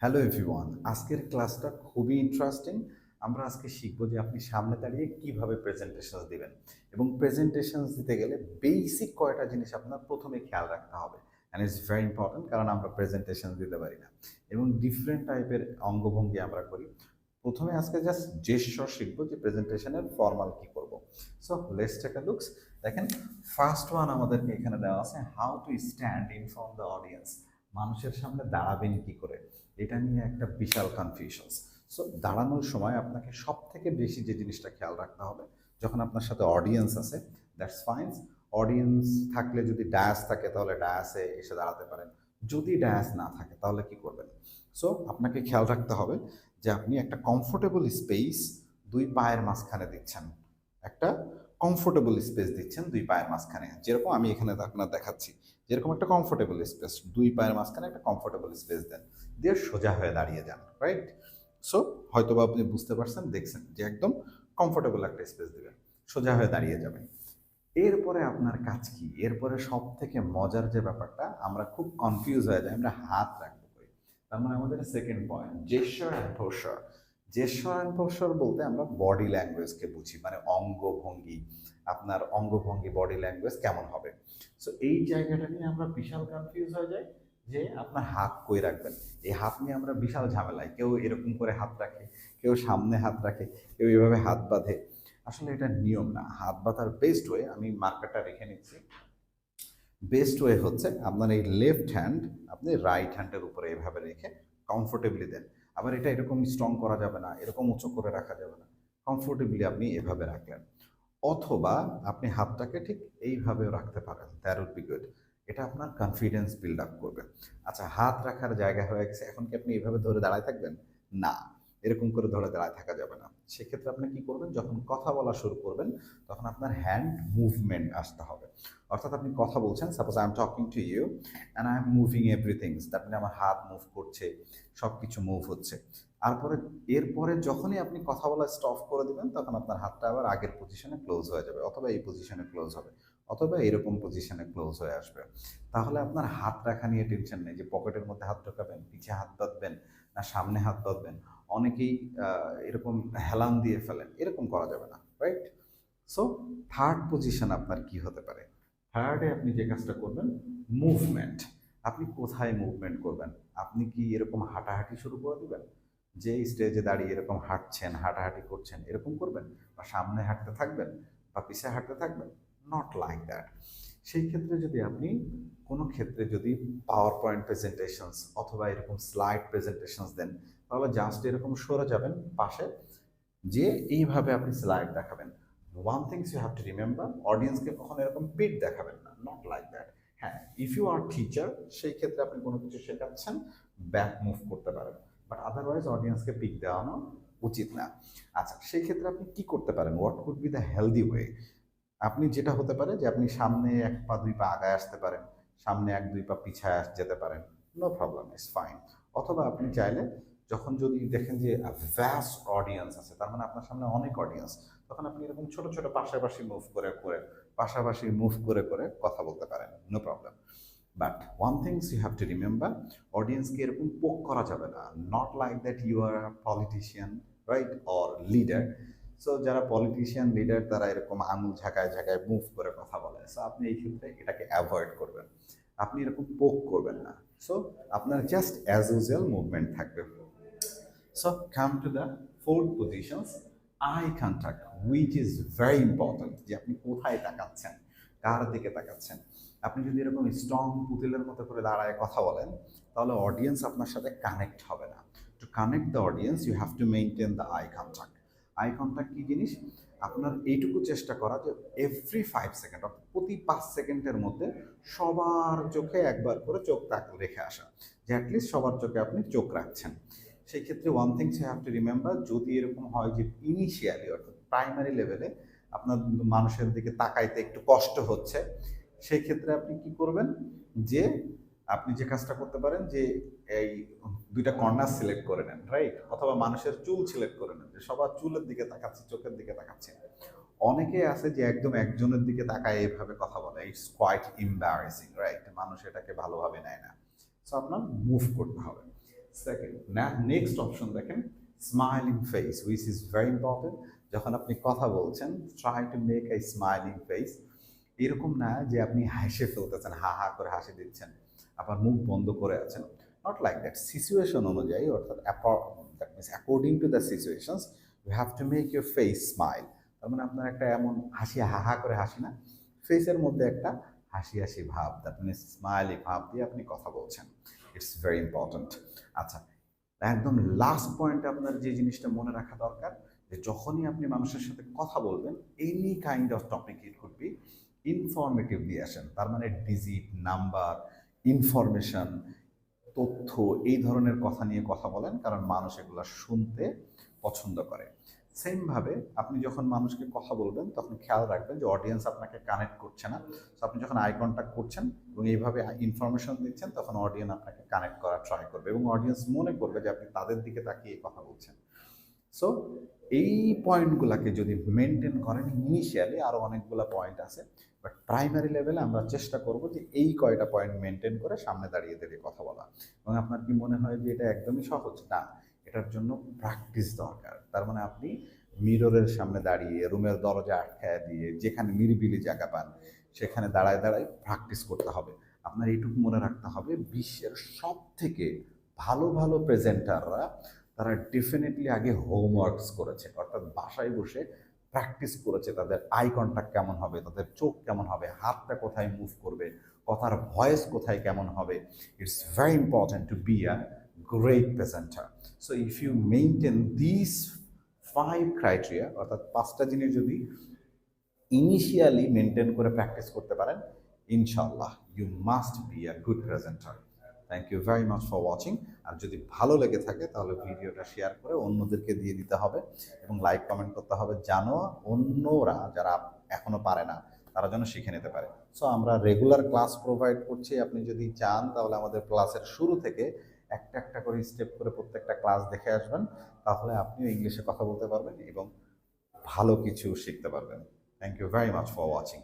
Hello everyone, আজকের ক্লাসটা খুবই ইন্টারেস্টিং। আমরা আজকে শিখব যে আপনি সামনে দাঁড়িয়ে কিভাবে প্রেজেন্টেশনস দিবেন এবং প্রেজেন্টেশনস দিতে গেলে বেসিক কয়টা জিনিস আপনার প্রথমে খেয়াল রাখতে হবে। অ্যান্ড ইটস ভেরি ইম্পর্টেন্ট, কারণ আমরা প্রেজেন্টেশন দিতে পারি না এবং ডিফারেন্ট টাইপের অঙ্গভঙ্গি আমরা করি। প্রথমে আজকে জাস্ট জেস্চার শিখবো যে প্রেজেন্টেশনের ফর্মাল কি করব। So let's take a looks. দেখেন, ফার্স্ট ওয়ান আমাদেরকে এখানে দেওয়া আছে how to stand in front the audience. মানুষের সামনে দাঁড়াবেন কি করে, এটা নিয়ে একটা বিশাল কনফিউশনস। সো দাঁড়ানোর সময় আপনাকে সব থেকে বেশি যে জিনিসটা খেয়াল রাখতে হবে, যখন আপনার সাথে অডিয়েন্স আছে, দ্যাটস ফাইন। অডিয়েন্স থাকলে যদি ডায়াস থাকে তাহলে ডায়াসে এসে দাঁড়াতে পারেন, যদি ডায়াস না থাকে তাহলে কি করবেন। সো আপনাকে খেয়াল রাখতে হবে যে আপনি একটা কমফোর্টেবল স্পেস দুই পায়ের মাঝখানে দিচ্ছেন, একটা কমফোর্টেবল স্পেস দিচ্ছেন দুই পায়ের মাঝখানে, যেরকম আমি এখানে আপনার দেখাচ্ছি। যেরকম একটা কমফোর্টেবল স্পেস, দুই পায়ের মাঝখানে একটা কমফোর্টেবল স্পেস দেন, দিয়ে সোজা হয়ে দাঁড়িয়ে যান, রাইট? সো হয়তোবা আপনি বুঝতে পারছেন, দেখছেন যে একদম কমফোর্টেবল একটা স্পেস দেবেন, সোজা হয়ে দাঁড়িয়ে যাবেন। এরপরে আপনার কাজ কি? এরপরে সব থেকে মজার যে ব্যাপারটা, আমরা খুব কনফিউজ হয়ে যাই, আমরা হাত রাখবো কই। তার মানে আমাদের second point, gesture and posture. Gesture and posture বলতে আমরা বডি ল্যাঙ্গুয়েজকে বুঝি, মানে অঙ্গভঙ্গি। আপনার অঙ্গভঙ্গি, বডি ল্যাঙ্গুয়েজ কেমন হবে। সো এই জায়গাটা নিয়ে আমরা বিশাল কনফিউজ হয়ে যাই যে আপনার হাত কই রাখবেন। এই হাত নিয়ে আমরা বিশাল ঝামেলায়, কেউ এরকম করে হাত রাখে, কেউ সামনে হাত রাখে, কেউ এভাবে হাত বাঁধে। আসলে এটা নিয়ম না। হাত বাঁধার বেস্ট ওয়ে, আমি মার্কারটা রেখে নিচ্ছি, বেস্ট ওয়ে হচ্ছে আপনার এই লেফট হ্যান্ড আপনি রাইট হ্যান্ডের উপরে এভাবে রেখে কমফোর্টেবলি দেন। আবার এটা এরকম স্ট্রং করা যাবে না, এরকম উঁচু করে রাখা যাবে না, কমফোর্টেবলি আপনি এভাবে রাখলেন। অথবা আপনি হাতটাকে ঠিক এইভাবেও রাখতে পারেন, দ্যাট উড বি গুড। এটা আপনার কনফিডেন্স বিল্ড আপ করবে। আচ্ছা, হাত রাখার জায়গা হয়ে গেছে, এখন কি আপনি এইভাবে ধরে দাঁড়ায় থাকবেন? না, এরকম করে ধরে দাঁড়ায় থাকা যাবে না। সেক্ষেত্রে আপনি কি করবেন, যখন কথা বলা শুরু করবেন তখন আপনার হ্যান্ড মুভমেন্ট আসতে হবে। অর্থাৎ আপনি কথা বলছেন, suppose I am talking to you and I am moving everything, that মানে আমার হাত মুভ করছে, সব কিছু মুভ হচ্ছে। তারপরে এরপরে যখনই আপনি কথা বলা স্টপ করে দিবেন, তখন আপনার হাতটা আবার আগের পজিশনে ক্লোজ হয়ে যাবে, অথবা এই পজিশনে ক্লোজ হবে, অথবা এরকম পজিশনে ক্লোজ হয়ে আসবে। তাহলে আপনার হাত রাখা নিয়ে টেনশন নেই যে পকেটের মধ্যে হাত ঢোকাবেন, পিছে হাত বাঁধবেন, না সামনে হাত বাঁধবেন। অনেকেই এরকম হেলান দিয়ে ফেলেন, এরকম করা যাবে না, রাইট? সো থার্ড পজিশন আপনার কি হতে পারে? থার্ডে আপনি যে কাজটা করবেন, মুভমেন্ট। আপনি কোথায় মুভমেন্ট করবেন? আপনি কি এরকম হাঁটাহাঁটি শুরু করে দিবেন, যে স্টেজে দাঁড়িয়ে এরকম হাঁটছেন, হাঁটাহাঁটি করছেন, এরকম করবেন? বা সামনে হাঁটতে থাকবেন, বা পিছে হাঁটতে থাকবেন? Not like that. সেই ক্ষেত্রে যদি আপনি কোনো ক্ষেত্রে যদি পাওয়ার পয়েন্ট প্রেজেন্টেশনস অথবা এরকম স্লাইড প্রেজেন্টেশনস দেন, তাহলে জাস্ট এরকম সরে যাবেন পাশে, যে এইভাবে আপনি স্লাইড দেখাবেন। One things you have to remember, অডিয়েন্সকে কখনো এরকম পিট দেখাবেন না, নট লাইক দ্যাট। হ্যাঁ, ইফ ইউ আর টিচার, সেই ক্ষেত্রে আপনি কোনো কিছু শেখাচ্ছেন, ব্যাক মুভ করতে পারেন, বাট আদারওয়াইজ অডিয়েন্সকে পিক দেওয়ানো উচিত না। আচ্ছা, সেই ক্ষেত্রে আপনি কি করতে পারেন, what could be the healthy way? আপনি যেটা হতে পারে যে আপনি সামনে এক পা দুই পা আগায় আসতে পারেন, সামনে এক দুই পা পিছায় যেতে পারেন, নো প্রবলেম, ইটস ফাইন। অথবা আপনি চাইলে, যখন যদি দেখেন যে ভ্যাস্ট অডিয়েন্স আছে, তার মানে আপনার সামনে অনেক অডিয়েন্স, তখন আপনি এরকম ছোট ছোট পাশাপাশি মুভ করে করে, পাশাপাশি মুভ করে করে কথা বলতে পারেন, no problem. But one things you have to remember, অডিয়েন্সকে এরকম পোক করা যাবে না, not like that you are politician, right, or leader. So যারা পলিটিশিয়ান, লিডার, তারা এরকম আঙুল ঝাঁকায় ঝাঁকায় মুভ করে কথা বলে। সো আপনি এই ক্ষেত্রে এটাকে অ্যাভয়েড করবেন, আপনি এরকম পোক করবেন না। সো আপনার জাস্ট অ্যাজ ইউজুয়াল মুভমেন্ট থাকবে। So come to the fourth positions, eye contact, which is very important. যে আপনি কোথায় তাকাচ্ছেন, কার দিকে তাকাচ্ছেন। আপনি যদি এরকম স্ট্রং পুতুলের মতো করে দাঁড়ায় কথা বলেন, তাহলে অডিয়েন্স আপনার সাথে কানেক্ট হবে না। To connect the audience you have to maintain the eye contact. Eye contact কী জিনিস? আপনার এইটুকু চেষ্টা করা যে এভরি 5 সেকেন্ড, অর্থাৎ প্রতি 5 সেকেন্ডের মধ্যে সবার চোখে একবার করে চোখ রেখে আসা, যে অ্যাটলিস্ট সবার চোখে আপনি চোখ রাখছেন। সেই ক্ষেত্রে one things you have to remember, যদি এরকম হয় যে ইনিশিয়ালি অর্থাৎ প্রাইমারি লেভেলে আপনার মানুষের দিকে তাকাইতে একটু কষ্ট হচ্ছে, সেই ক্ষেত্রে আপনি কি করবেন, যে আপনি যে কাজটা করতে পারেন যে এই দুইটা কর্নার সিলেক্ট করে নেন, রাইট? অথবা মানুষের চুল সিলেক্ট করে নেন, যে সবার চুলের দিকে তাকাচ্ছে, চোখের দিকে তাকাচ্ছে। অনেকে আছে যে একদম একজনের দিকে তাকায় এভাবে কথা বলে, ইটস কোয়াইট এম্বারাসিং, রাইট? মানুষ এটাকে ভালোভাবে নেয় না। সো আপনার মুভ করতে হবে। সেকেন্ড, নেক্সট অপশন দেখেন, smiling face, which is very important. যখন আপনি কথা বলছেন, try to make a smiling face. এরকম না যে আপনি হাসি ফেলতেছেন, হা হা করে হাসি দিচ্ছেন, আপনার মুখ বন্ধ করে আছেন, নট লাইক দ্যাট। সিচুয়েশন অনুযায়ী, অর্থাৎ that means according to the situations, you have to make your face smile. তার মানে আপনার একটা এমন হাসি, হা হা করে হাসি না, ফেসের মধ্যে একটা হাসি হাসি ভাব, দ্যাট মিনস স্মাইলি ভাব দিয়ে আপনি কথা বলছেন। It's very important. আচ্ছা, একদম লাস্ট পয়েন্টে আপনার যে জিনিসটা মনে রাখা দরকার, যে যখনই আপনি মানুষের সাথে কথা বলবেন, any kind of topic, it could be informative দিয়ে আসেন। তার মানে ডিজিট, নাম্বার, ইনফরমেশন, তথ্য, এই ধরনের কথা নিয়ে কথা বলেন, কারণ মানুষ এগুলো শুনতে পছন্দ করে। সেমভাবে আপনি যখন মানুষকে কথা বলবেন, তখন খেয়াল রাখবেন যে অডিয়েন্স আপনাকে কানেক্ট করছে না। সো আপনি যখন আই কন্ট্যাক্ট করছেন এবং এইভাবে ইনফরমেশন দিচ্ছেন, তখন অডিয়েন্স আপনাকে কানেক্ট করার ট্রাই করবে এবং অডিয়েন্স মনে করবে যে আপনি তাদের দিকে তাকিয়ে কথা বলছেন। সো এই পয়েন্টগুলোকে যদি মেনটেন করেন, ইনিশিয়ালি আরও অনেকগুলো পয়েন্ট আছে, বাট প্রাইমারি লেভেলে আমরা চেষ্টা করব যে এই কয়টা পয়েন্ট মেনটেন করে সামনে দাঁড়িয়ে দাঁড়িয়ে কথা বলা। এবং আপনার কি মনে হয় যে এটা একদমই সহজ? না, এটার জন্য প্র্যাকটিস দরকার। তার মানে আপনি মিররের সামনে দাঁড়িয়ে, রুমের দরজা আটকায় দিয়ে, যেখানে নিরিবিলি জায়গা পান সেখানে দাঁড়ায় দাঁড়ায় প্র্যাকটিস করতে হবে। আপনার এইটুকু মনে রাখতে হবে, বিশ্বের সব থেকে ভালো ভালো প্রেজেন্টাররা, তারা ডেফিনেটলি আগে হোমওয়ার্কস করেছে, অর্থাৎ বাসায় বসে প্র্যাকটিস করেছে। তাদের আই কন্ট্যাক্ট কেমন হবে, তাদের চোখ কেমন হবে, হাতটা কোথায় মুভ করবে, কথার ভয়েস কোথায় কেমন হবে। It's very important to be a great presenter. So if you maintain this 5 criteria, অর্থাৎ 5টা জিনিস যদি ইনিশিয়ালি মেনটেন করে প্র্যাকটিস করতে পারেন, ইনশাল্লাহ you must be a good presenter. Thank you very much for watching. আর যদি ভালো লেগে থাকে তাহলে ভিডিওটা শেয়ার করে অন্যদেরকে দিয়ে দিতে হবে এবং লাইক কমেন্ট করতে হবে, জানো অন্যরা যারা এখনো পারে না তারা যেন শিখে নিতে পারে। সো আমরা রেগুলার ক্লাস প্রোভাইড করছি। আপনি যদি চান তাহলে আমাদের ক্লাসের শুরু থেকে একটা একটা করে স্টেপ করে প্রত্যেকটা ক্লাস দেখে আসবেন, তাহলে আপনিও ইংলিশে কথা বলতে পারবেন এবং ভালো কিছু শিখতে পারবেন। Thank you very much for watching.